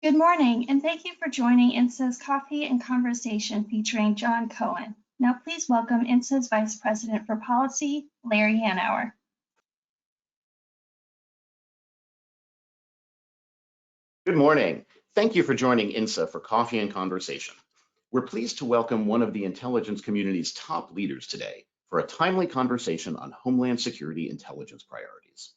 Good morning, and thank you for joining INSA's Coffee and Conversation featuring John Cohen. Now please welcome INSA's Vice President for Policy, Larry Hanauer. Good morning. Thank you for joining INSA for Coffee and Conversation. We're pleased to welcome one of the intelligence community's top leaders today for a timely conversation on Homeland Security intelligence priorities.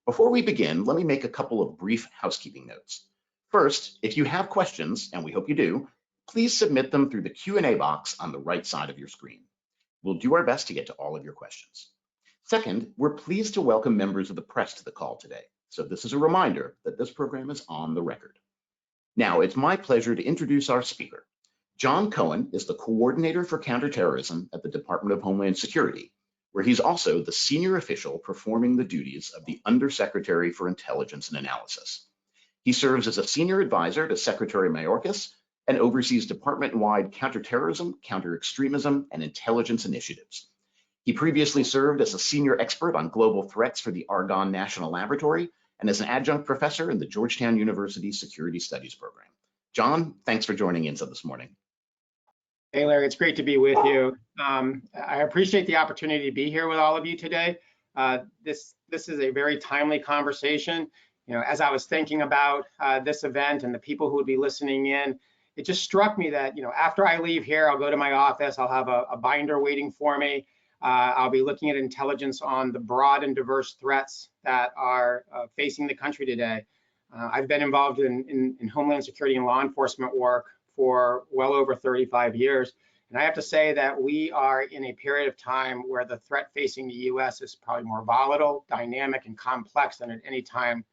Before we begin, let me make a couple of brief housekeeping notes. First, if you have questions, and we hope you do, please submit them through the Q&A box on the right side of your screen. We'll do our best to get to all of your questions. Second, we're pleased to welcome members of the press to the call today. So this is a reminder that this program is on the record. Now, it's my pleasure to introduce our speaker. John Cohen is the Coordinator for Counterterrorism at the Department of Homeland Security, where he's also the senior official performing the duties of the Undersecretary for Intelligence and Analysis. He serves as a senior advisor to Secretary Mayorkas and oversees department-wide counterterrorism, counter-extremism, and intelligence initiatives. He previously served as a senior expert on global threats for the Argonne National Laboratory and as an adjunct professor in the Georgetown University Security Studies program. John, thanks for joining INSA this morning. Hey, Larry, it's great to be with you. I appreciate the opportunity to be here with all of you today. This is a very timely conversation. You know, as I was thinking about this event and the people who would be listening in, it just struck me that, you know, after I leave here, I'll go to my office, I'll have a binder waiting for me. I'll be looking at intelligence on the broad and diverse threats that are facing the country today. I've been involved in Homeland Security and law enforcement work for well over 35 years. And I have to say that we are in a period of time where the threat facing the US is probably more volatile, dynamic, and complex than at any time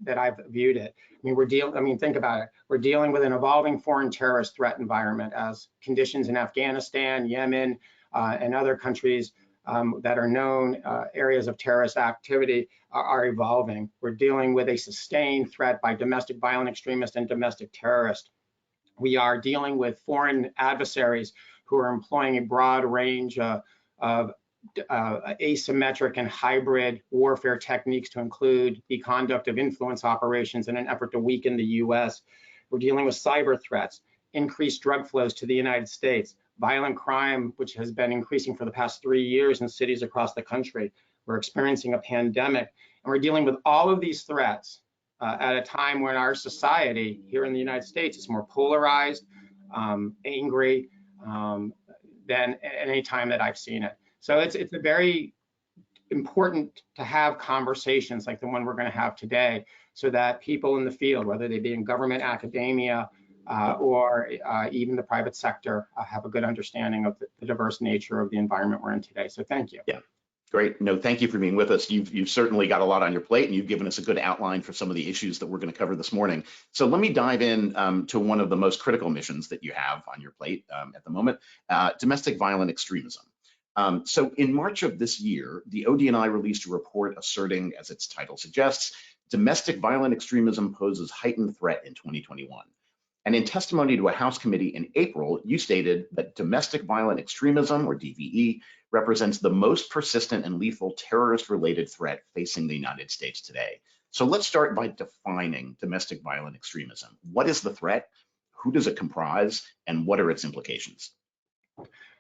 that I've viewed it. I mean, think about it. We're dealing with an evolving foreign terrorist threat environment as conditions in Afghanistan, Yemen, and other countries that are known areas of terrorist activity are evolving. We're dealing with a sustained threat by domestic violent extremists and domestic terrorists. We are dealing with foreign adversaries who are employing a broad range of asymmetric and hybrid warfare techniques to include the conduct of influence operations in an effort to weaken the US. We're dealing with cyber threats, increased drug flows to the United States, violent crime, which has been increasing for the past 3 years in cities across the country. We're experiencing a pandemic, and we're dealing with all of these threats at a time when our society here in the United States is more polarized, angry than any time that I've seen it. So it's a very important to have conversations like the one we're going to have today, so that people in the field, whether they be in government, academia, or even the private sector, have a good understanding of the diverse nature of the environment we're in today. So thank you. Yeah, great. No, thank you for being with us. You've certainly got a lot on your plate, and you've given us a good outline for some of the issues that we're going to cover this morning. So let me dive in to one of the most critical missions that you have on your plate at the moment, domestic violent extremism. So in March of this year, the ODNI released a report asserting, as its title suggests, domestic violent extremism poses heightened threat in 2021. And in testimony to a House committee in April, you stated that domestic violent extremism, or DVE, represents the most persistent and lethal terrorist-related threat facing the United States today. So let's start by defining domestic violent extremism. What is the threat? Who does it comprise? And what are its implications?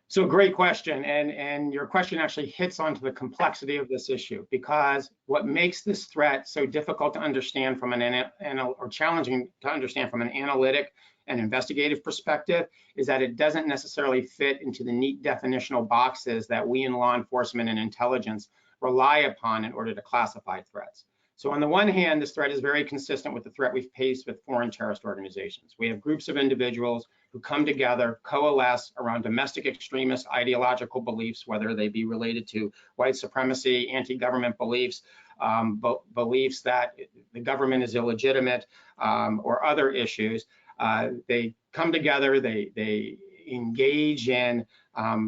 So great question, and your question actually hits onto the complexity of this issue, because what makes this threat so difficult to understand from or challenging to understand from an analytic and investigative perspective is that it doesn't necessarily fit into the neat definitional boxes that we in law enforcement and intelligence rely upon in order to classify threats. So on the one hand, this threat is very consistent with the threat we've faced with foreign terrorist organizations. We have groups of individuals who come together, coalesce around domestic extremist ideological beliefs, whether they be related to white supremacy, anti-government beliefs, beliefs that the government is illegitimate, or other issues. They come together, they engage in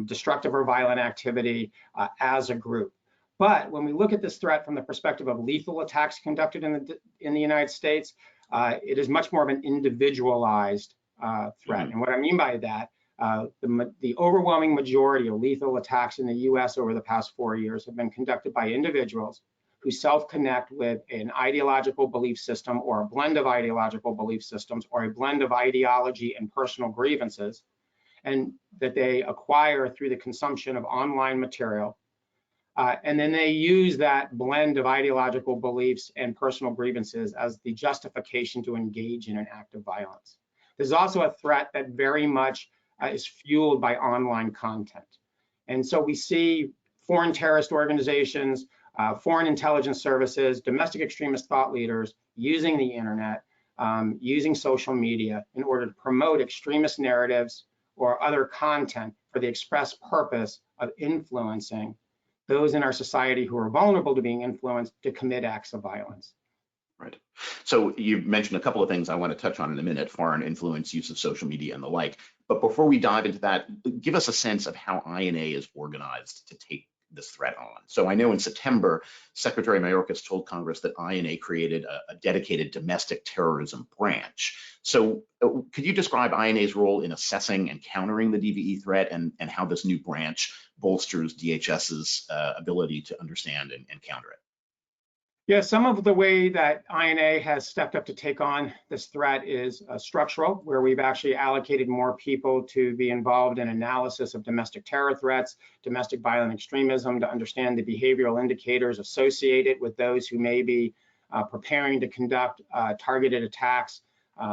destructive or violent activity as a group. But when we look at this threat from the perspective of lethal attacks conducted in the United States, it is much more of an individualized threat. And what I mean by that, the overwhelming majority of lethal attacks in the US over the past 4 years have been conducted by individuals who self-connect with an ideological belief system or a blend of ideological belief systems or a blend of ideology and personal grievances, and that they acquire through the consumption of online material. And then they use that blend of ideological beliefs and personal grievances as the justification to engage in an act of violence. There's also a threat that very much is fueled by online content. And so we see foreign terrorist organizations, foreign intelligence services, domestic extremist thought leaders using the internet, using social media in order to promote extremist narratives or other content for the express purpose of influencing those in our society who are vulnerable to being influenced to commit acts of violence. Right. So you mentioned a couple of things I want to touch on in a minute: foreign influence, use of social media, and the like. But before we dive into that, give us a sense of how INA is organized to take this threat on. So I know in September, Secretary Mayorkas told Congress that INA created a dedicated domestic terrorism branch. So could you describe INA's role in assessing and countering the DVE threat, and how this new branch bolsters DHS's ability to understand and counter it? Yeah, some of the way that INA has stepped up to take on this threat is structural, where we've actually allocated more people to be involved in analysis of domestic terror threats, domestic violent extremism, to understand the behavioral indicators associated with those who may be preparing to conduct targeted attacks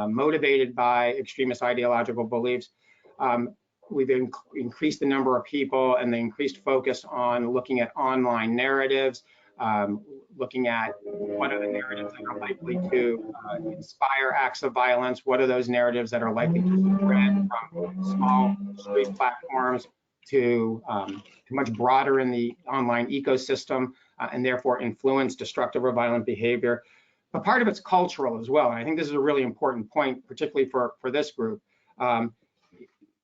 motivated by extremist ideological beliefs. We've increased the number of people and the increased focus on looking at online narratives, looking at what are the narratives that are likely to inspire acts of violence, what are those narratives that are likely to spread from small street platforms to much broader in the online ecosystem, and therefore influence destructive or violent behavior. But part of it's cultural as well, and I think this is a really important point, particularly for this group.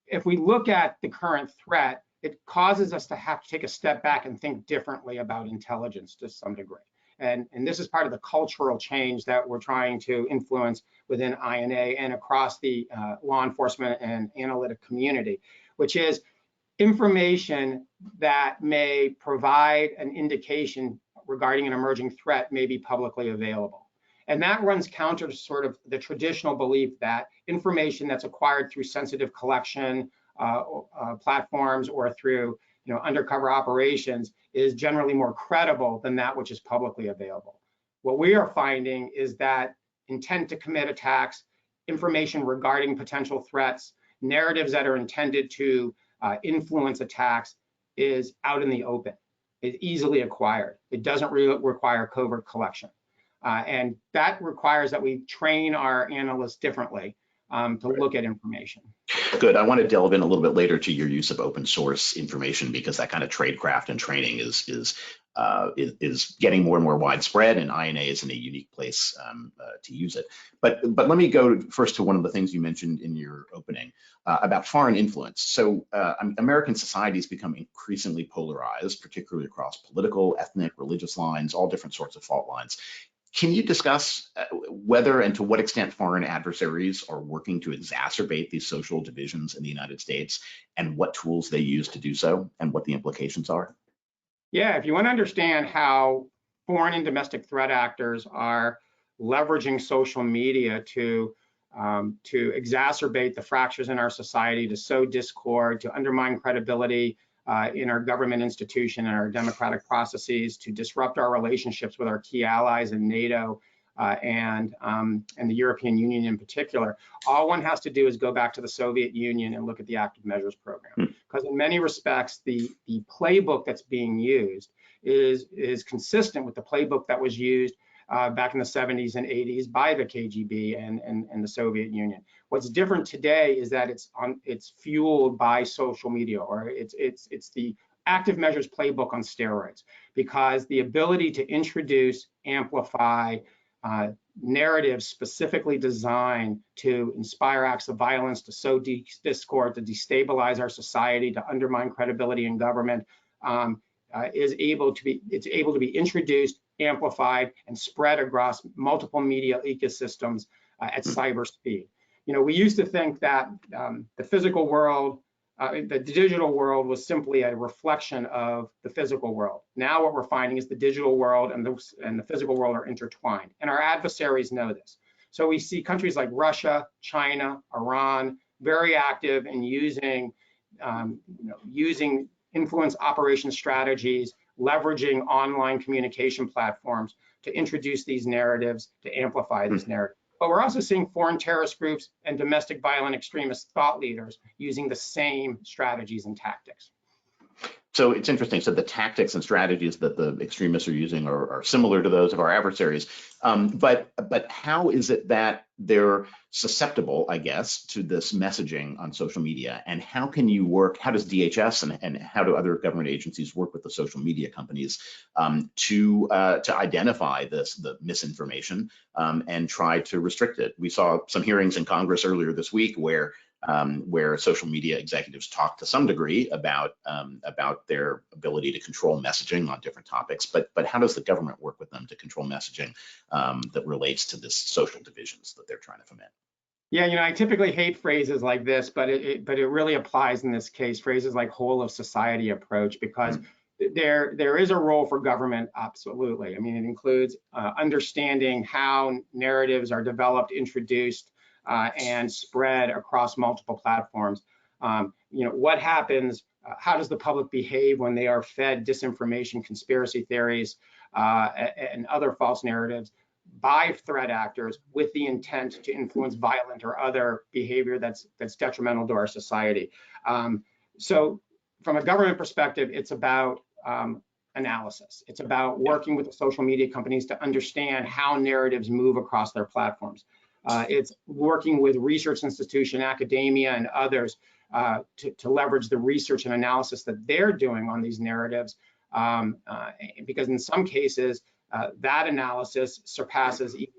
If we look at the current threat, it causes us to have to take a step back and think differently about intelligence to some degree. And this is part of the cultural change that we're trying to influence within INA and across the law enforcement and analytic community, which is information that may provide an indication regarding an emerging threat may be publicly available. And that runs counter to sort of the traditional belief that information that's acquired through sensitive collection platforms or through undercover operations is generally more credible than that which is publicly available. What we are finding is that intent to commit attacks, information regarding potential threats, narratives that are intended to influence attacks is out in the open. It's easily acquired. It doesn't really require covert collection. And that requires that we train our analysts differently to look at information. Good. I want to delve in a little bit later to your use of open source information, because that kind of tradecraft and training is getting more and more widespread, and INA is in a unique place to use it. But let me go first to one of the things you mentioned in your opening about foreign influence. So American societies become increasingly polarized, particularly across political, ethnic, religious lines, all different sorts of fault lines. Can you discuss whether and to what extent foreign adversaries are working to exacerbate these social divisions in the United States, and what tools they use to do so, and what the implications are? Yeah, if you want to understand how foreign and domestic threat actors are leveraging social media to exacerbate the fractures in our society, to sow discord, to undermine credibility in our government institution and our democratic processes, to disrupt our relationships with our key allies in NATO and the European Union in particular, all one has to do is go back to the Soviet Union and look at the active measures program. Because in many respects, the playbook that's being used is consistent with the playbook that was used back in the 70s and 80s by the KGB and the Soviet Union. What's different today is that it's fueled by social media, or it's the active measures playbook on steroids, because the ability to introduce, amplify narratives specifically designed to inspire acts of violence, to sow discord, to destabilize our society, to undermine credibility in government, it's able to be introduced, amplified, and spread across multiple media ecosystems at cyber speed. We used to think that the physical world the digital world was simply a reflection of the physical world. Now what we're finding is the digital world and the physical world are intertwined, and our adversaries know this. So we see countries like Russia, China, Iran, very active in using influence operation strategies, leveraging online communication platforms to introduce these narratives, to amplify these narratives. But we're also seeing foreign terrorist groups and domestic violent extremist thought leaders using the same strategies and tactics. So it's interesting. So the tactics and strategies that the extremists are using are similar to those of our adversaries. But how is it that they're susceptible, I guess, to this messaging on social media? And how can you work? How does DHS and how do other government agencies work with the social media companies to identify the misinformation and try to restrict it? We saw some hearings in Congress earlier this week where social media executives talk to some degree about their ability to control messaging on different topics, but how does the government work with them to control messaging that relates to this social divisions that they're trying to foment? Yeah, I typically hate phrases like this, but it really applies in this case. Phrases like whole of society approach, because there is a role for government, absolutely. I mean, it includes understanding how narratives are developed, introduced, and spread across multiple platforms. What happens, how does the public behave when they are fed disinformation, conspiracy theories, and other false narratives by threat actors with the intent to influence violent or other behavior that's detrimental to our society? So from a government perspective, it's about analysis. It's about working with the social media companies to understand how narratives move across their platforms. It's working with research institution, academia, and others to leverage the research and analysis that they're doing on these narratives, because in some cases, that analysis surpasses even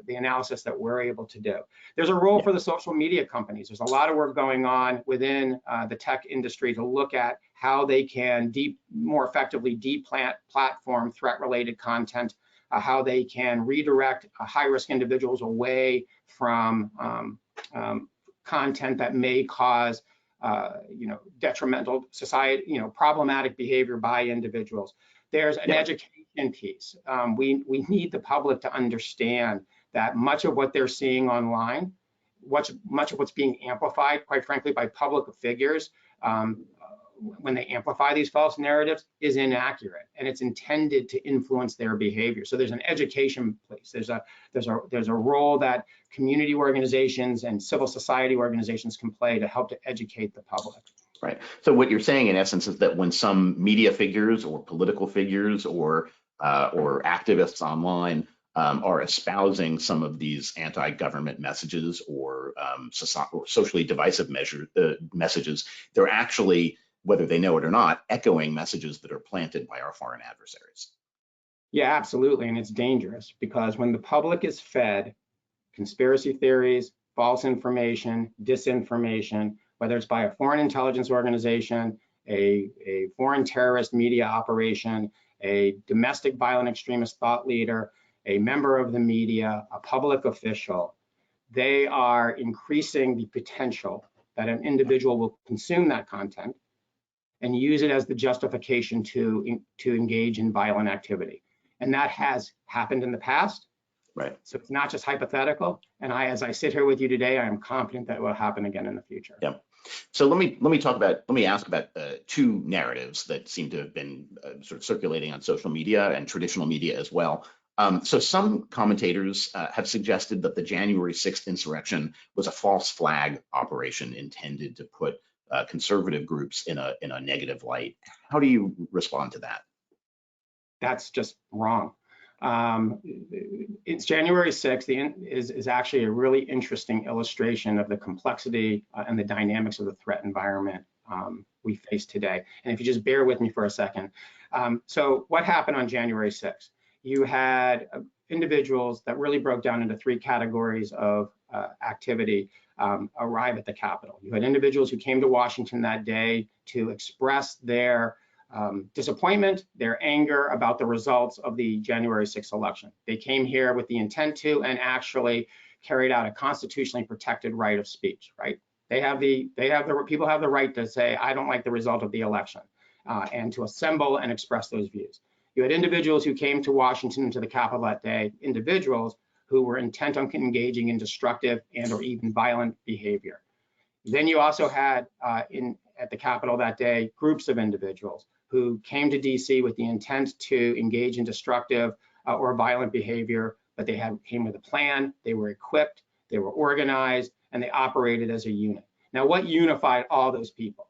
the analysis that we're able to do. There's a role for the social media companies. There's a lot of work going on within the tech industry to look at how they can more effectively deplatform threat-related content, how they can redirect high-risk individuals away from content that may cause detrimental society, problematic behavior by individuals. There's an education piece. We need the public to understand that much of what they're seeing online, much of what's being amplified, quite frankly, by public figures, when they amplify these false narratives, is inaccurate, and it's intended to influence their behavior. So there's an education piece. There's a role that community organizations and civil society organizations can play to help to educate the public. Right. So what you're saying, in essence, is that when some media figures or political figures or activists online are espousing some of these anti-government messages or socially divisive messages, they're actually, whether they know it or not, echoing messages that are planted by our foreign adversaries. Yeah, absolutely. And it's dangerous, because when the public is fed conspiracy theories, false information, disinformation, whether it's by a foreign intelligence organization, a foreign terrorist media operation, a domestic violent extremist thought leader, a member of the media, a public official, they are increasing the potential that an individual will consume that content and use it as the justification to engage in violent activity. And that has happened in the past. Right. So it's not just hypothetical. And as I sit here with you today, I am confident that it will happen again in the future. Yeah. So let me ask about two narratives that seem to have been sort of circulating on social media and traditional media as well. So some commentators have suggested that the January 6th insurrection was a false flag operation intended to put conservative groups in a negative light. How do you respond to that? That's just wrong. It's January 6th is actually a really interesting illustration of the complexity and the dynamics of the threat environment we face today. And if you just bear with me for a second. So what happened on January 6th? You had individuals that really broke down into three categories of activity arrive at the Capitol. You had individuals who came to Washington that day to express their disappointment, their anger about the results of the January 6th election. They came here with the intent to and actually carried out a constitutionally protected right of speech, right? People have the right to say, I don't like the result of the election, and to assemble and express those views. You had individuals who came to Washington, to the Capitol that day, individuals who were intent on engaging in destructive and or even violent behavior. Then you also had at the Capitol that day, groups of individuals who came to DC with the intent to engage in destructive or violent behavior, but they came with a plan, they were equipped, they were organized, and they operated as a unit. Now, what unified all those people,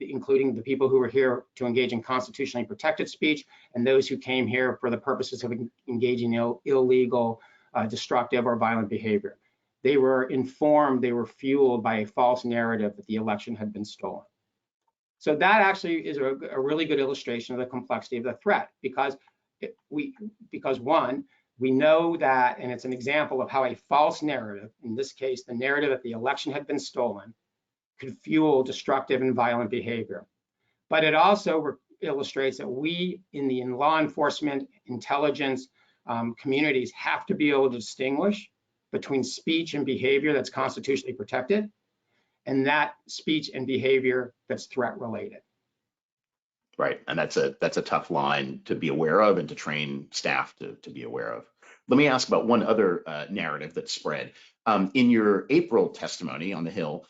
including the people who were here to engage in constitutionally protected speech and those who came here for the purposes of engaging in illegal, destructive, or violent behavior? They were informed, they were fueled by a false narrative that the election had been stolen. So that actually is a really good illustration of the complexity of the threat, because one, we know that, and it's an example of how a false narrative, in this case, the narrative that the election had been stolen, could fuel destructive and violent behavior. But it also illustrates that we in the law enforcement, intelligence communities have to be able to distinguish between speech and behavior that's constitutionally protected and that speech and behavior that's threat related. Right, and that's a tough line to be aware of and to train staff to be aware of. Let me ask about one other narrative that spread. In your April testimony on the Hill,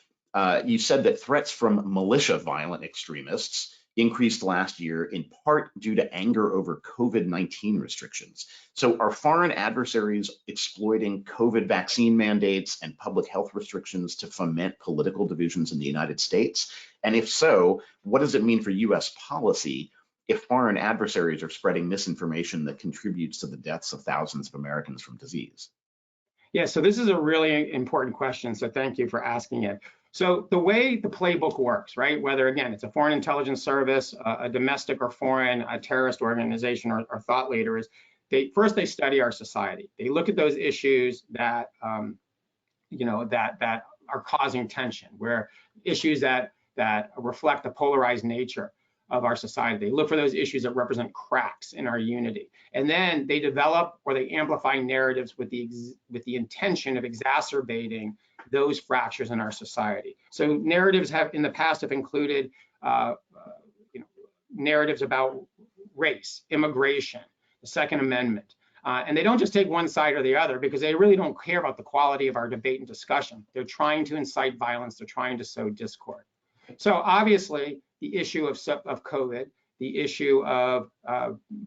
you said that threats from militia violent extremists increased last year in part due to anger over COVID-19 restrictions. So are foreign adversaries exploiting COVID vaccine mandates and public health restrictions to foment political divisions in the United States? And if so, what does it mean for US policy if foreign adversaries are spreading misinformation that contributes to the deaths of thousands of Americans from disease? Yeah, so this is a really important question, so thank you for asking it. So the way the playbook works, right, whether, again, it's a foreign intelligence service, a domestic or foreign, a terrorist organization or thought leader, is first they study our society. They look at those issues that, that are causing tension, where issues that reflect the polarized nature of our society. They look for those issues that represent cracks in our unity. And then they develop or they amplify narratives with the intention of exacerbating those fractures in our society. So narratives in the past have included narratives about race, immigration, the Second Amendment. And they don't just take one side or the other, because they really don't care about the quality of our debate and discussion. They're trying to incite violence. They're trying to sow discord. So obviously, the issue of COVID, the issue of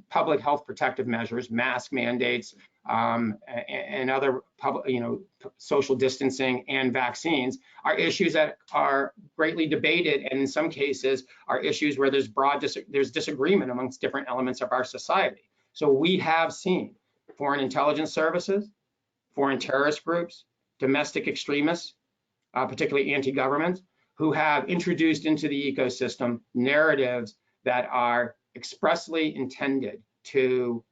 public health protective measures, mask mandates, and other social distancing and vaccines are issues that are greatly debated, and in some cases are issues where there's disagreement amongst different elements of our society. So we have seen foreign intelligence services, foreign terrorist groups, domestic extremists, particularly anti-government, who have introduced into the ecosystem narratives that are expressly intended to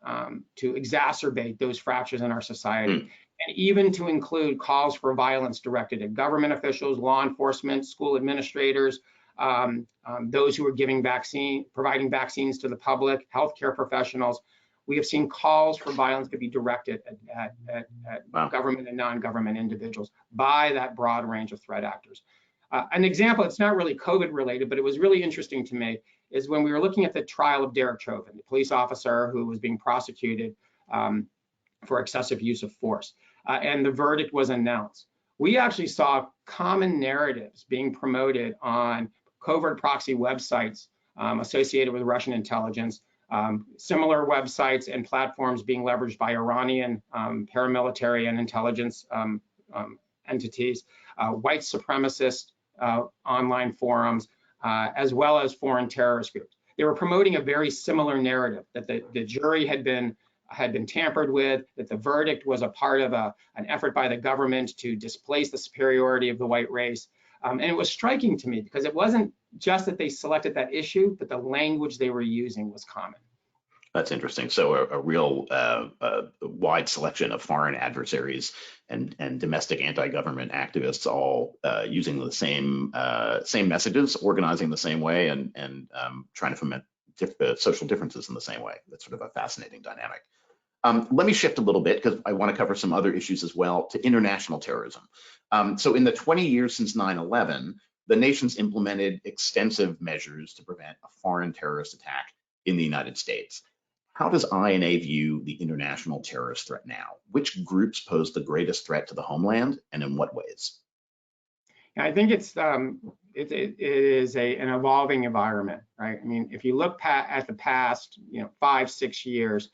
exacerbate those fractures in our society, and even to include calls for violence directed at government officials, law enforcement, school administrators, those who are providing vaccines to the public, healthcare professionals. We have seen calls for violence to be directed at government and non-government individuals by that broad range of threat actors. An example, it's not really COVID related, but it was really interesting to me, is when we were looking at the trial of Derek Chauvin, the police officer who was being prosecuted for excessive use of force, and the verdict was announced. We actually saw common narratives being promoted on covert proxy websites associated with Russian intelligence, similar websites and platforms being leveraged by Iranian paramilitary and intelligence entities, white supremacist online forums, as well as foreign terrorist groups. They were promoting a very similar narrative, that the jury had been tampered with, that the verdict was a part of an effort by the government to displace the superiority of the white race. And it was striking to me, because it wasn't just that they selected that issue, but the language they were using was common. That's interesting. So a real wide selection of foreign adversaries and domestic anti-government activists, all using the same messages, organizing the same way, and trying to foment social differences in the same way. That's sort of a fascinating dynamic. Let me shift a little bit because I want to cover some other issues as well to international terrorism. So in the 20 years since 9/11, the nation's implemented extensive measures to prevent a foreign terrorist attack in the United States. How does INA view the international terrorist threat now? Which groups pose the greatest threat to the homeland, and in what ways? I think it is an evolving environment, right? I mean, if you look at the past, 5-6 years,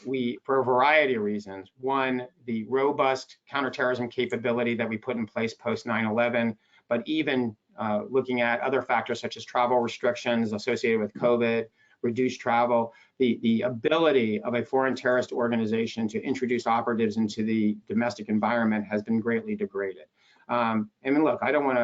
we, for a variety of reasons, one, the robust counterterrorism capability that we put in place post 9/11, but even looking at other factors such as travel restrictions associated with COVID, reduced travel, the ability of a foreign terrorist organization to introduce operatives into the domestic environment has been greatly degraded. And look, I want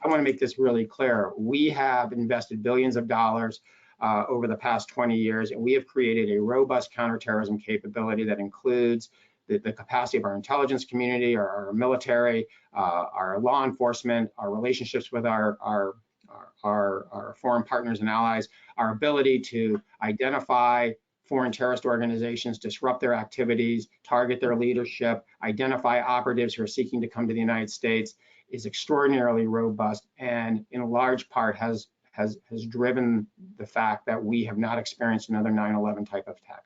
to make this really clear. We have invested billions of dollars over the past 20 years, and we have created a robust counterterrorism capability that includes the capacity of our intelligence community, our military, our law enforcement, our relationships with our foreign partners and allies, our ability to identify foreign terrorist organizations, disrupt their activities, target their leadership, identify operatives who are seeking to come to the United States is extraordinarily robust, and in large part has driven the fact that we have not experienced another 9/11 type of attack.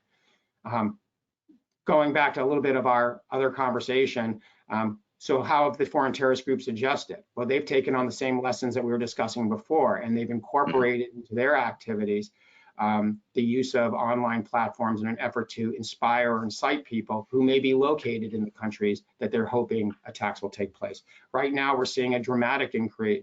Going back to a little bit of our other conversation, so how have the foreign terrorist groups adjusted? Well, they've taken on the same lessons that we were discussing before, and they've incorporated into their activities the use of online platforms in an effort to inspire or incite people who may be located in the countries that they're hoping attacks will take place. Right now, we're seeing a dramatic increase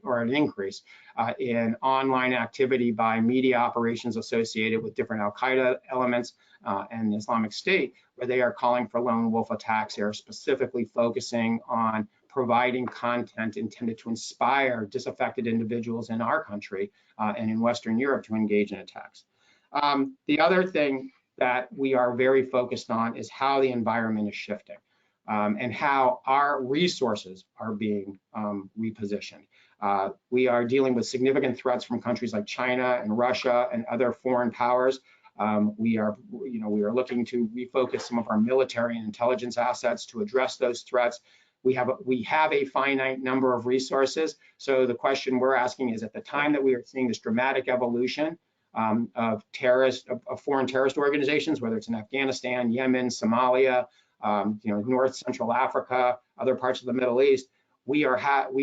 in online activity by media operations associated with different Al-Qaeda elements and Islamic State, where they are calling for lone wolf attacks. They are specifically focusing on providing content intended to inspire disaffected individuals in our country and in Western Europe to engage in attacks. The other thing that we are very focused on is how the environment is shifting and how our resources are being repositioned. We are dealing with significant threats from countries like China and Russia and other foreign powers. We are looking to refocus some of our military and intelligence assets to address those threats. We have a finite number of resources. So the question we're asking is, at the time that we are seeing this dramatic evolution of foreign terrorist organizations, whether it's in Afghanistan, Yemen, Somalia, North Central Africa, other parts of the Middle East, we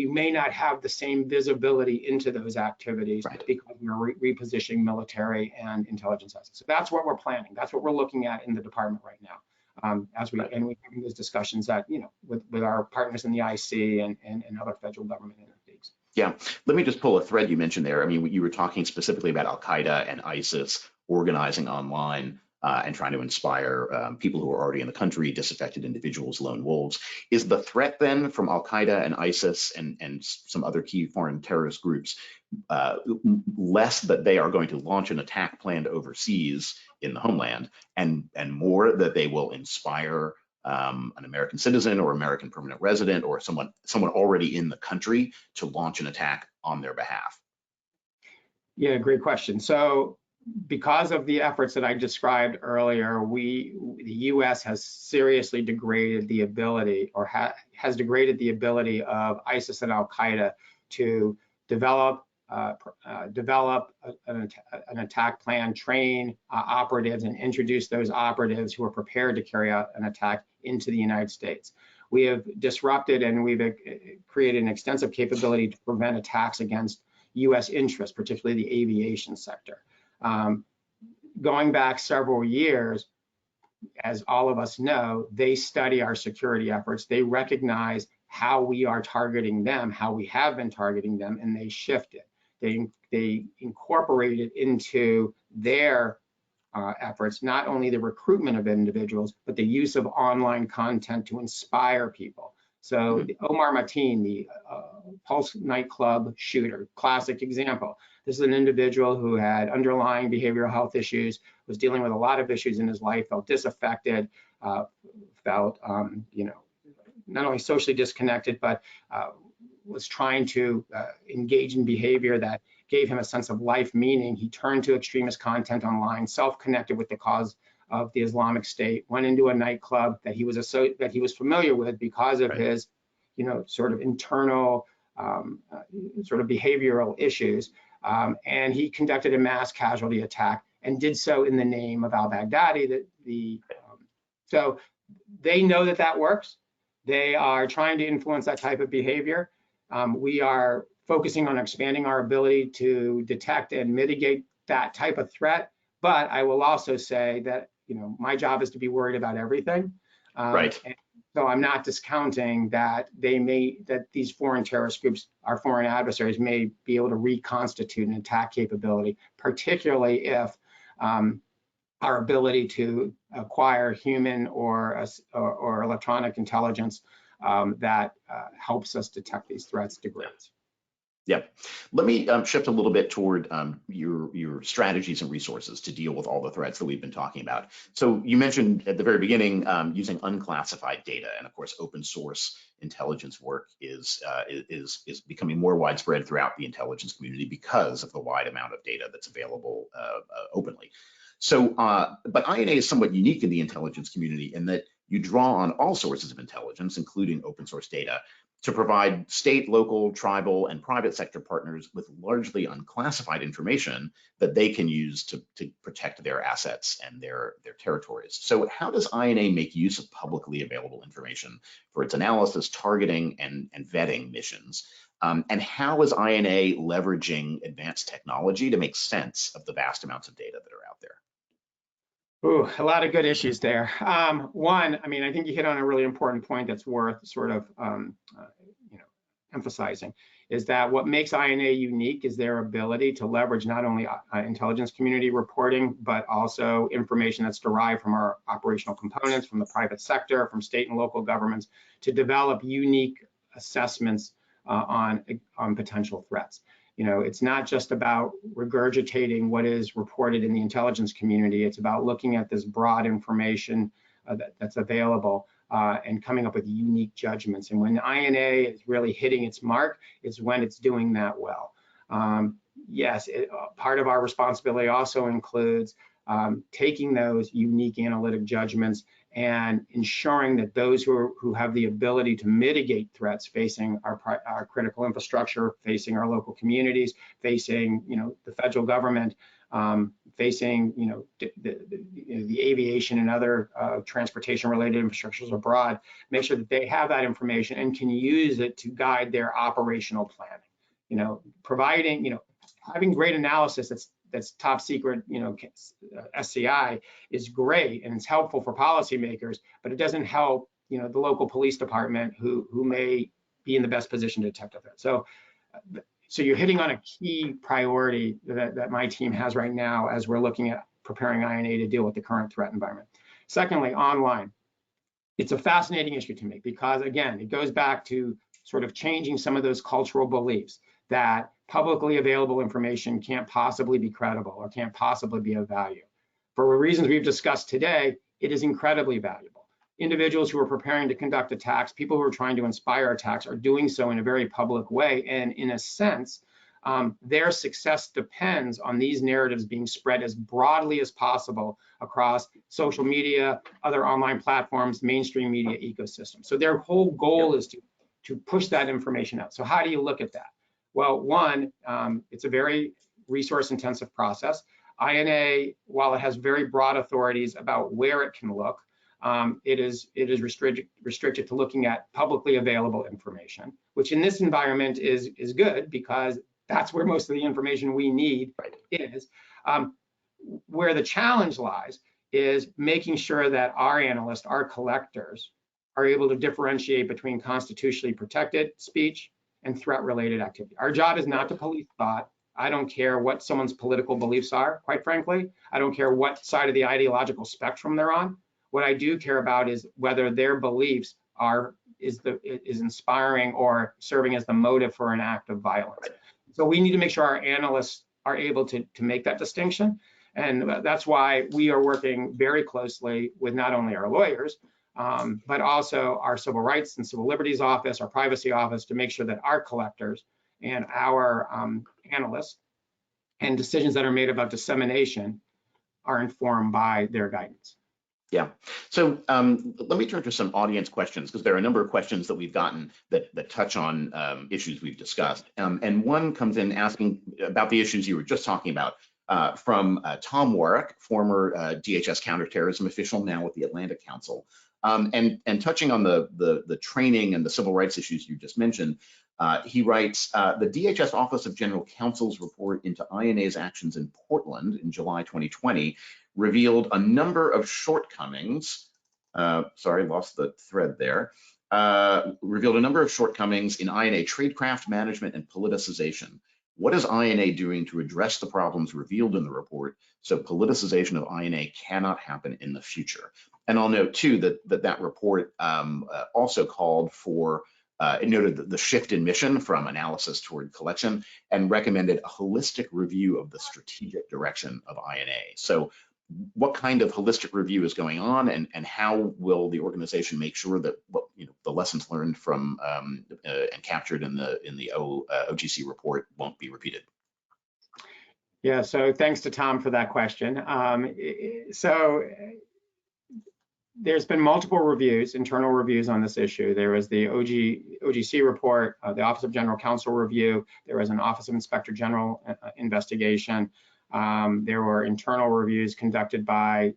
may not have the same visibility into those activities, right, because we're repositioning military and intelligence assets. So that's what we're planning. That's what we're looking at in the department right now. We're having those discussions with our partners in the IC and other federal government entities. Yeah, let me just pull a thread you mentioned there. I mean, you were talking specifically about Al-Qaeda and ISIS organizing online and trying to inspire people who are already in the country, disaffected individuals, lone wolves. Is the threat then from Al-Qaeda and ISIS and some other key foreign terrorist groups less that they are going to launch an attack planned overseas in the homeland, and more that they will inspire an American citizen or American permanent resident or someone already in the country to launch an attack on their behalf? Yeah, great question. So because of the efforts that I described earlier, the U.S. has seriously degraded the ability, or has degraded the ability of ISIS and Al-Qaeda to develop an attack plan, train operatives, and introduce those operatives who are prepared to carry out an attack into the United States. We have disrupted and we've created an extensive capability to prevent attacks against U.S. interests, particularly the aviation sector. Going back several years, as all of us know, they study our security efforts. They recognize how we are targeting them, how we have been targeting them, and they shifted. They incorporated into their efforts not only the recruitment of individuals, but the use of online content to inspire people. So Omar Mateen, the Pulse nightclub shooter, classic example. This is an individual who had underlying behavioral health issues, was dealing with a lot of issues in his life, felt disaffected, felt not only socially disconnected, but was trying to engage in behavior that gave him a sense of life meaning. He turned to extremist content online, self-connected with the cause of the Islamic State, went into a nightclub that he was familiar with because of his, sort of internal sort of behavioral issues, and he conducted a mass casualty attack and did so in the name of al-Baghdadi. So they know that works. They are trying to influence that type of behavior. We are focusing on expanding our ability to detect and mitigate that type of threat. But I will also say that, my job is to be worried about everything. Right. And so I'm not discounting that these foreign terrorist groups, our foreign adversaries, may be able to reconstitute an attack capability, particularly if our ability to acquire human or electronic intelligence that helps us detect these threats degrades. Yeah. Let me shift a little bit toward your strategies and resources to deal with all the threats that we've been talking about. So you mentioned at the very beginning using unclassified data, and of course, open source intelligence work is becoming more widespread throughout the intelligence community because of the wide amount of data that's available openly. So, but INA is somewhat unique in the intelligence community in that you draw on all sources of intelligence, including open source data, to provide state, local, tribal, and private sector partners with largely unclassified information that they can use to protect their assets and their territories. So how does INA make use of publicly available information for its analysis, targeting, and vetting missions? And how is INA leveraging advanced technology to make sense of the vast amounts of data that are out there? Ooh, a lot of good issues there. One, I mean, I think you hit on a really important point that's worth sort of emphasizing, is that what makes INA unique is their ability to leverage not only intelligence community reporting, but also information that's derived from our operational components, from the private sector, from state and local governments, to develop unique assessments on potential threats. It's not just about regurgitating what is reported in the intelligence community. It's about looking at this broad information that's available and coming up with unique judgments. And when INA is really hitting its mark, it's when it's doing that well. Yes, part of our responsibility also includes taking those unique analytic judgments and ensuring that those who have the ability to mitigate threats facing our critical infrastructure, facing our local communities, facing the federal government, facing the aviation and other transportation-related infrastructures abroad, make sure that they have that information and can use it to guide their operational planning. Providing, having great analysis that's top secret, SCI is great and it's helpful for policymakers, but it doesn't help, the local police department who may be in the best position to detect a threat. So you're hitting on a key priority that my team has right now as we're looking at preparing INA to deal with the current threat environment. Secondly, online. It's a fascinating issue to me because, again, it goes back to sort of changing some of those cultural beliefs that publicly available information can't possibly be credible or can't possibly be of value. For reasons we've discussed today, it is incredibly valuable. Individuals who are preparing to conduct attacks, people who are trying to inspire attacks, are doing so in a very public way. And in a sense, their success depends on these narratives being spread as broadly as possible across social media, other online platforms, mainstream media ecosystems. So their whole goal is to push that information out. So how do you look at that? Well, one, it's a very resource-intensive process. INA, while it has very broad authorities about where it can look, it is restricted to looking at publicly available information, which in this environment is good because that's where most of the information we need is. Where the challenge lies is making sure that our analysts, our collectors, are able to differentiate between constitutionally protected speech and threat-related activity. Our job is not to police thought. I don't care what someone's political beliefs are, quite frankly. I don't care what side of the ideological spectrum they're on. What I do care about is whether their beliefs is inspiring or serving as the motive for an act of violence. So we need to make sure our analysts are able to make that distinction. And that's why we are working very closely with not only our lawyers, but also our Civil Rights and Civil Liberties Office, our Privacy Office, to make sure that our collectors and our analysts and decisions that are made about dissemination are informed by their guidance. Yeah. So let me turn to some audience questions, because there are a number of questions that we've gotten that touch on issues we've discussed. And one comes in asking about the issues you were just talking about from Tom Warwick, former DHS counterterrorism official, now with the Atlantic Council. And touching on the training and the civil rights issues you just mentioned, he writes, the DHS Office of General Counsel's report into INA's actions in Portland in July 2020 revealed a number of shortcomings. Sorry, lost the thread there. Revealed a number of shortcomings in INA tradecraft management and politicization. What is INA doing to address the problems revealed in the report so politicization of INA cannot happen in the future? And I'll note too that report also called for, it noted the shift in mission from analysis toward collection and recommended a holistic review of the strategic direction of INA. So what kind of holistic review is going on, and how will the organization make sure that the lessons learned from and captured in the OGC report won't be repeated? Yeah, so thanks to Tom for that question. So there's been multiple reviews, internal reviews on this issue. There was the OGC report, the Office of General Counsel review. There was an Office of Inspector General investigation. There were internal reviews conducted by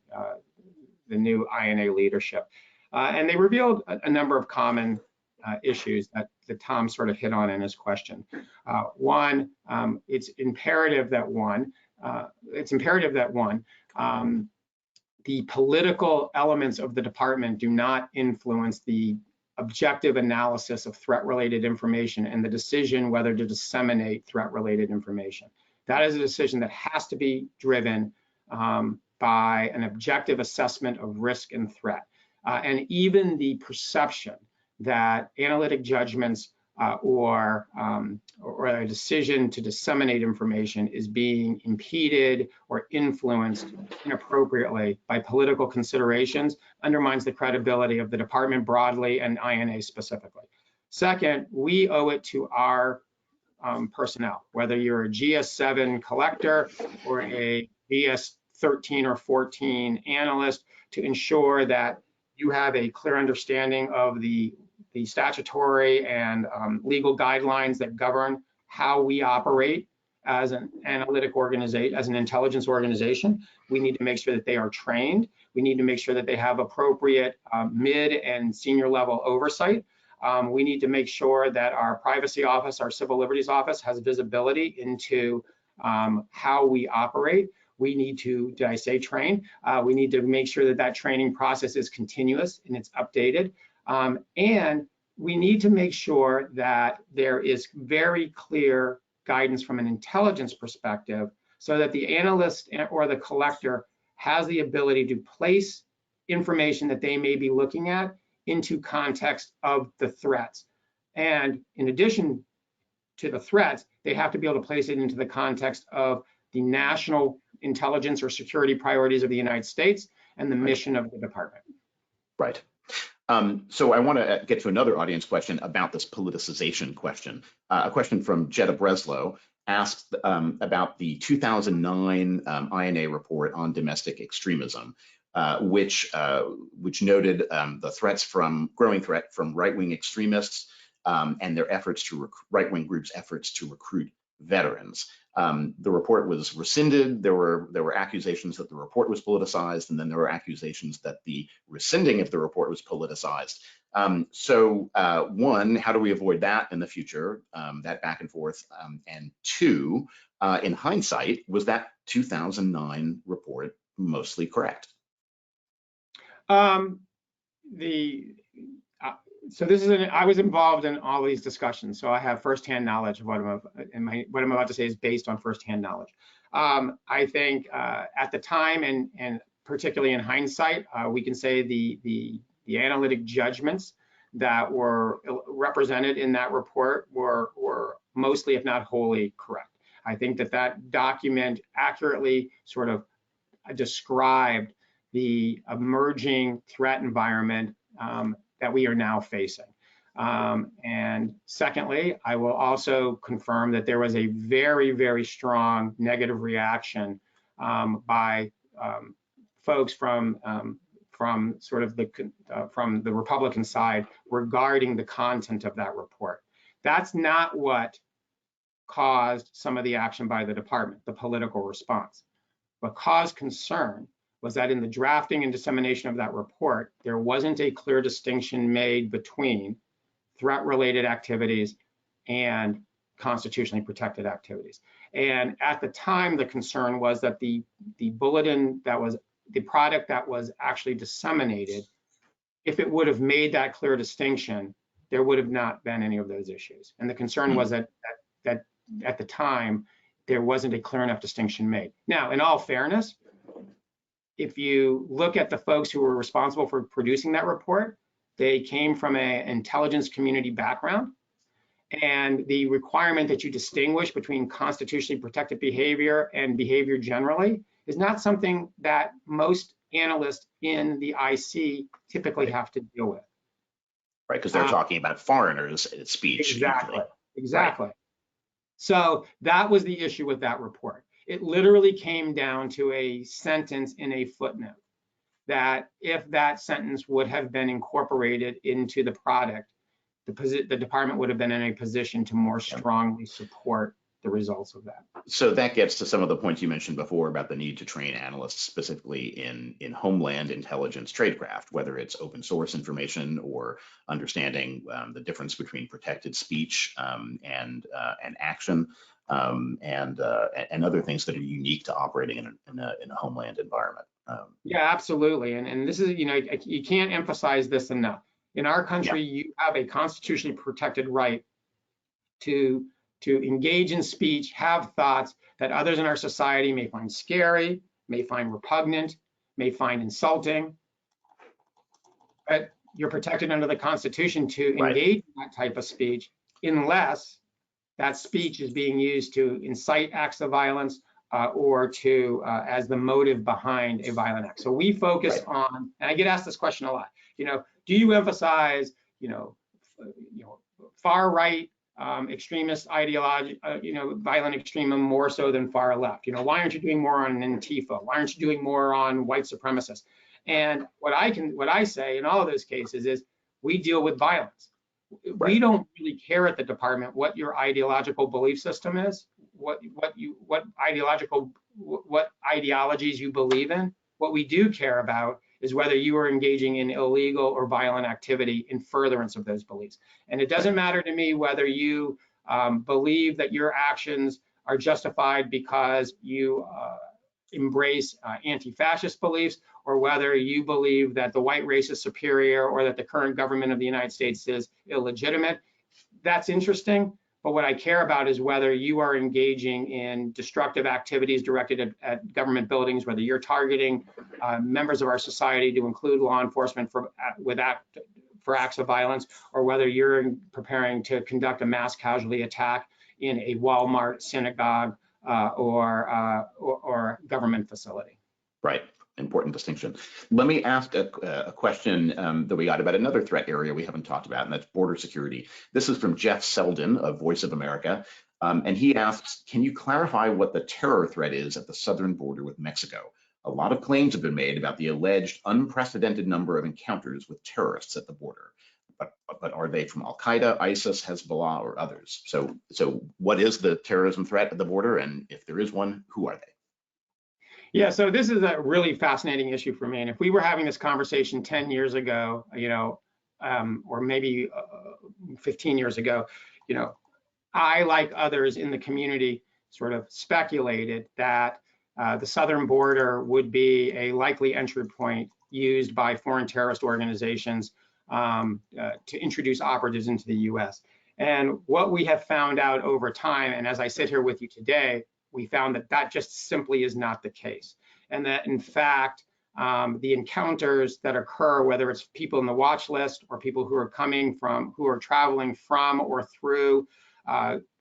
the new INA leadership. And they revealed a number of common issues that Tom sort of hit on in his question. One, it's imperative that the political elements of the department do not influence the objective analysis of threat-related information and the decision whether to disseminate threat-related information. That is a decision that has to be driven by an objective assessment of risk and threat. And even the perception that analytic judgments or a decision to disseminate information is being impeded or influenced inappropriately by political considerations undermines the credibility of the department broadly and INA specifically. Second, we owe it to our personnel, whether you're a GS7 collector or a GS13 or 14 analyst, to ensure that you have a clear understanding of the statutory and legal guidelines that govern how we operate as an analytic organization, as an intelligence organization. We need to make sure that they are trained. We need to make sure that they have appropriate mid and senior level oversight. We need to make sure that our privacy office, our civil liberties office, has visibility into how we operate. We need to, did I say train? We need to make sure that that training process is continuous and it's updated. And we need to make sure that there is very clear guidance from an intelligence perspective so that the analyst or the collector has the ability to place information that they may be looking at into context of the threats. And in addition to the threats, they have to be able to place it into the context of the national intelligence or security priorities of the United States and the mission of the department. Right. So I want to get to another audience question about this politicization question. A question from Jetta Breslow asked about the 2009 INA report on domestic extremism, which noted the growing threat from right-wing extremists and their efforts to right-wing groups' efforts to recruit veterans. The report was rescinded. There were accusations that the report was politicized, and then there were accusations that the rescinding of the report was politicized. So one, how do we avoid that in the future, that back and forth? And two, in hindsight, was that 2009 report mostly correct? So this is I was involved in all these discussions, so I have firsthand knowledge of what I'm about to say is based on firsthand knowledge. I think at the time, and particularly in hindsight, we can say the analytic judgments that were represented in that report were mostly, if not wholly, correct. I think that document accurately sort of described the emerging threat environment that we are now facing. And secondly, I will also confirm that there was a very, very strong negative reaction by folks from sort of from the Republican side regarding the content of that report. That's not what caused some of the action by the department, the political response. What caused concern was that in the drafting and dissemination of that report, there wasn't a clear distinction made between threat-related activities and constitutionally protected activities. And at the time, the concern was that the bulletin that was the product that was actually disseminated, if it would have made that clear distinction, there would have not been any of those issues. And the concern was that at the time, there wasn't a clear enough distinction made. Now, in all fairness, if you look at the folks who were responsible for producing that report, they came from an intelligence community background. And the requirement that you distinguish between constitutionally protected behavior and behavior generally is not something that most analysts in the IC typically have to deal with. Right, because they're talking about foreigners' speech. Exactly, exactly. Right. So that was the issue with that report. It literally came down to a sentence in a footnote that if that sentence would have been incorporated into the product, the department would have been in a position to more strongly support the results of that. So that gets to some of the points you mentioned before about the need to train analysts specifically in homeland intelligence tradecraft, whether it's open source information or understanding the difference between protected speech and action and other things that are unique to operating in a homeland environment. Yeah, absolutely. And this is, you can't emphasize this enough. In our country, you have a constitutionally protected right to engage in speech, have thoughts that others in our society may find scary, may find repugnant, may find insulting. But you're protected under the Constitution to engage in that type of speech unless that speech is being used to incite acts of violence or to as the motive behind a violent act. So we focus on, and I get asked this question a lot, do you emphasize, far right extremist ideology, violent extremism more so than far left? Why aren't you doing more on Antifa? Why aren't you doing more on white supremacists? And what I say in all of those cases is we deal with violence. We don't really care at the department what your ideological belief system is, what ideologies you believe in. What we do care about is whether you are engaging in illegal or violent activity in furtherance of those beliefs. And it doesn't matter to me whether you believe that your actions are justified because you embrace anti-fascist beliefs, or whether you believe that the white race is superior or that the current government of the United States is illegitimate. That's interesting. But what I care about is whether you are engaging in destructive activities directed at government buildings, whether you're targeting members of our society to include law enforcement for acts of violence, or whether you're preparing to conduct a mass casualty attack in a Walmart, synagogue, or government facility. Right. Important distinction. Let me ask a question that we got about another threat area we haven't talked about, and that's border security. This is from Jeff Selden of Voice of America, and he asks, can you clarify what the terror threat is at the southern border with Mexico? A lot of claims have been made about the alleged unprecedented number of encounters with terrorists at the border. But are they from Al-Qaeda, ISIS, Hezbollah, or others? So what is the terrorism threat at the border? And if there is one, who are they? Yeah, so this is a really fascinating issue for me. And if we were having this conversation 10 years ago, or maybe 15 years ago, I, like others in the community, sort of speculated that the southern border would be a likely entry point used by foreign terrorist organizations to introduce operatives into the US. And what we have found out over time, and as I sit here with you today, we found that that just simply is not the case. And that in fact, the encounters that occur, whether it's people in the watch list or people who are traveling from or through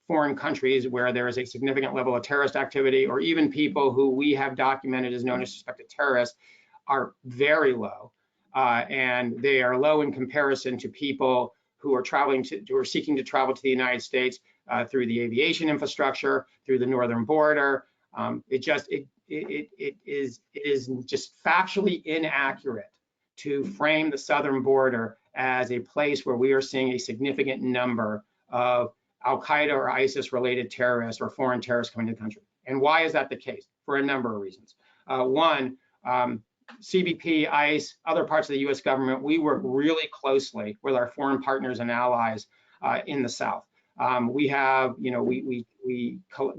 foreign countries where there is a significant level of terrorist activity, or even people who we have documented as known as suspected terrorists, are very low. And they are low in comparison to people who are seeking to travel to the United States through the aviation infrastructure, through the northern border. It it is just factually inaccurate to frame the southern border as a place where we are seeing a significant number of Al-Qaeda or ISIS-related terrorists or foreign terrorists coming to the country. And why is that the case? For a number of reasons. One, CBP, ICE, other parts of the U.S. government, we work really closely with our foreign partners and allies in the South. We have, we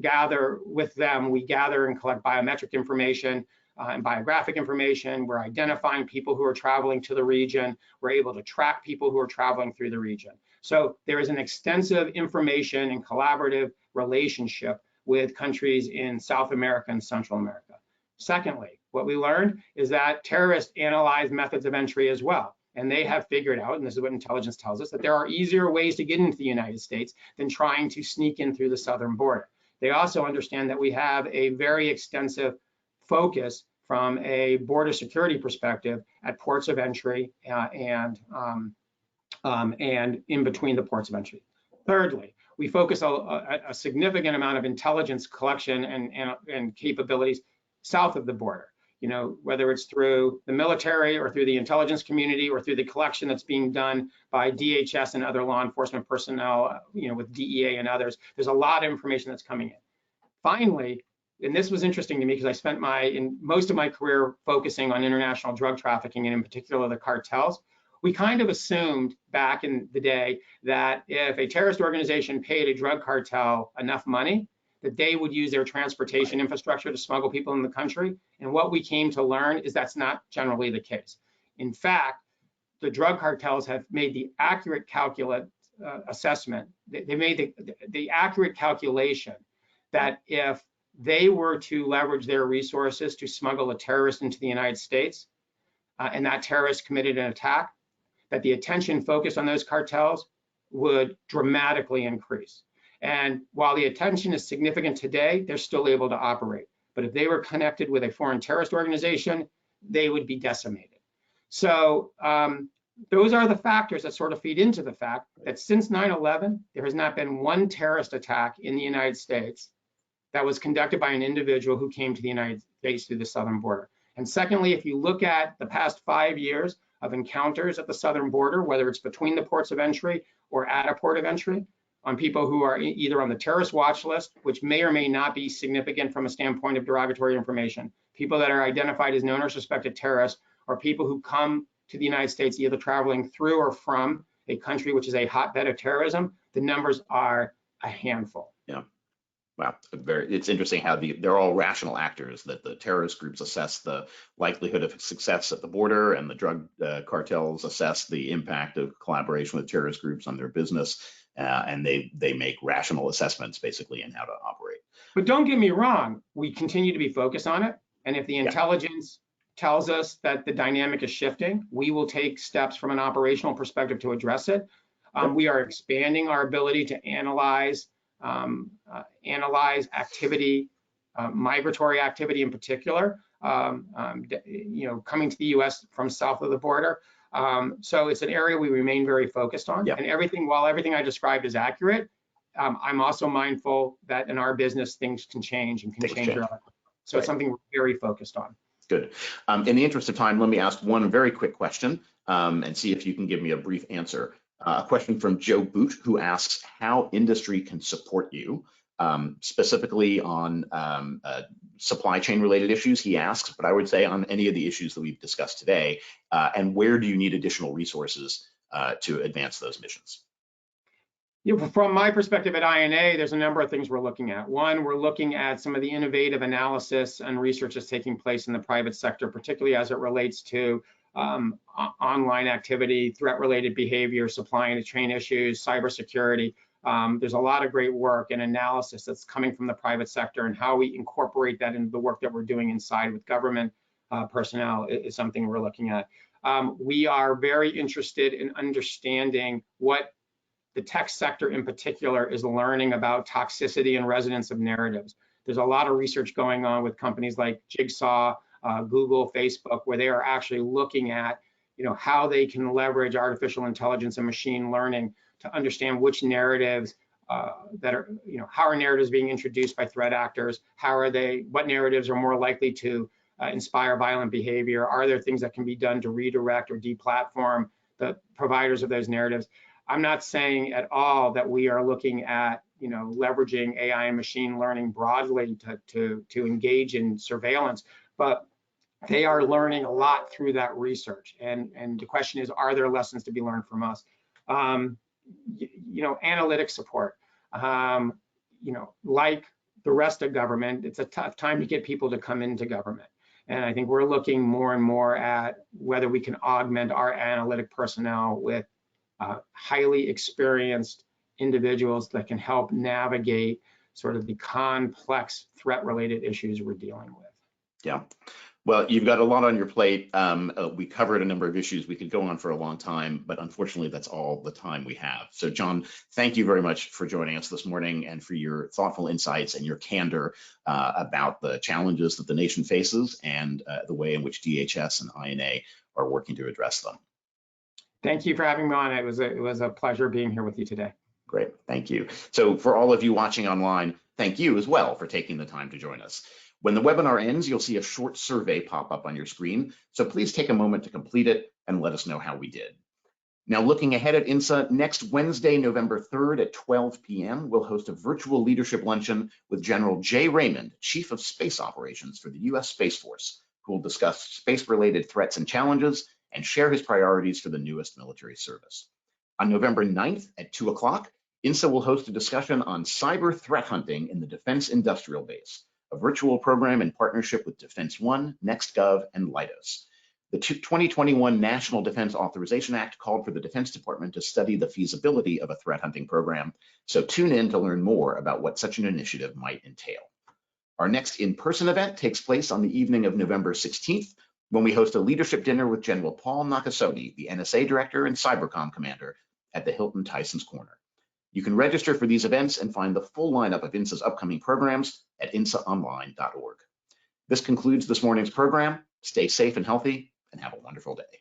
gather with them, we gather and collect biometric information and biographic information. We're identifying people who are traveling to the region. We're able to track people who are traveling through the region. So there is an extensive information and collaborative relationship with countries in South America and Central America. Secondly, what we learned is that terrorists analyze methods of entry as well. And they have figured out, and this is what intelligence tells us, that there are easier ways to get into the United States than trying to sneak in through the southern border. They also understand that we have a very extensive focus from a border security perspective at ports of entry and in between the ports of entry. Thirdly, we focus a significant amount of intelligence collection and capabilities south of the border. Whether it's through the military or through the intelligence community or through the collection that's being done by DHS and other law enforcement personnel, with DEA and others, there's a lot of information that's coming in. Finally, and this was interesting to me because I spent most of my career focusing on international drug trafficking and in particular the cartels. We kind of assumed back in the day that if a terrorist organization paid a drug cartel enough money, that they would use their transportation infrastructure to smuggle people in the country. And what we came to learn is that's not generally the case. In fact, the drug cartels have made the accurate assessment. They made the accurate calculation that if they were to leverage their resources to smuggle a terrorist into the United States, and that terrorist committed an attack, that the attention focused on those cartels would dramatically increase. And while the attention is significant today, they're still able to operate. But if they were connected with a foreign terrorist organization, they would be decimated. So those are the factors that sort of feed into the fact that since 9/11, there has not been one terrorist attack in the United States that was conducted by an individual who came to the United States through the southern border. And secondly, if you look at the past 5 years of encounters at the southern border, whether it's between the ports of entry or at a port of entry, on people who are either on the terrorist watch list, which may or may not be significant from a standpoint of derogatory information, people that are identified as known or suspected terrorists, or people who come to the United States either traveling through or from a country which is a hotbed of terrorism, the numbers are a handful. Yeah. Wow. It's interesting how they're all rational actors, that the terrorist groups assess the likelihood of success at the border and the drug cartels assess the impact of collaboration with terrorist groups on their business. And they make rational assessments basically in how to operate. But don't get me wrong, we continue to be focused on it. And if the intelligence tells us that the dynamic is shifting, we will take steps from an operational perspective to address it. We are expanding our ability to analyze activity, migratory activity in particular, coming to the U.S. from south of the border. So it's an area we remain very focused on. And while everything I described is accurate, I'm also mindful that in our business, things can change and can change rapidly. So it's something we're very focused on. Good. In the interest of time, let me ask one very quick question and see if you can give me a brief answer. A question from Joe Boot, who asks how industry can support you, specifically on supply chain related issues, he asks, but I would say on any of the issues that we've discussed today, and where do you need additional resources to advance those missions? From my perspective at INA, there's a number of things we're looking at. One, we're looking at some of the innovative analysis and research that's taking place in the private sector, particularly as it relates to online activity, threat-related behavior, supply chain issues, cybersecurity. There's a lot of great work and analysis that's coming from the private sector, and how we incorporate that into the work that we're doing inside with government personnel is something we're looking at. We are very interested in understanding what the tech sector in particular is learning about toxicity and resonance of narratives. There's a lot of research going on with companies like Jigsaw, Google, Facebook, where they are actually looking at how they can leverage artificial intelligence and machine learning to understand which narratives that are, how are narratives being introduced by threat actors? What narratives are more likely to inspire violent behavior? Are there things that can be done to redirect or deplatform the providers of those narratives? I'm not saying at all that we are looking at, leveraging AI and machine learning broadly to engage in surveillance, but they are learning a lot through that research. And the question is, are there lessons to be learned from us? Analytic support. Like the rest of government, it's a tough time to get people to come into government. And I think we're looking more and more at whether we can augment our analytic personnel with highly experienced individuals that can help navigate sort of the complex threat-related issues we're dealing with. Yeah. Well, you've got a lot on your plate. We covered a number of issues. We could go on for a long time, but unfortunately, that's all the time we have. So, John, thank you very much for joining us this morning and for your thoughtful insights and your candor about the challenges that the nation faces and the way in which DHS and INA are working to address them. Thank you for having me on. It was a pleasure being here with you today. Great, thank you. So for all of you watching online, thank you as well for taking the time to join us. When the webinar ends, you'll see a short survey pop up on your screen, so please take a moment to complete it and let us know how we did. Now, looking ahead at INSA, next Wednesday, November 3rd at 12 p.m., we'll host a virtual leadership luncheon with General Jay Raymond, Chief of Space Operations for the U.S. Space Force, who will discuss space-related threats and challenges and share his priorities for the newest military service. On November 9th at 2 o'clock, INSA will host a discussion on cyber threat hunting in the Defense Industrial Base, a virtual program in partnership with Defense One, NextGov, and Leidos. The 2021 National Defense Authorization Act called for the Defense Department to study the feasibility of a threat hunting program, so tune in to learn more about what such an initiative might entail. Our next in-person event takes place on the evening of November 16th, when we host a leadership dinner with General Paul Nakasone, the NSA Director and Cybercom Commander, at the Hilton Tysons Corner. You can register for these events and find the full lineup of INSA's upcoming programs at insaonline.org. This concludes this morning's program. Stay safe and healthy, and have a wonderful day.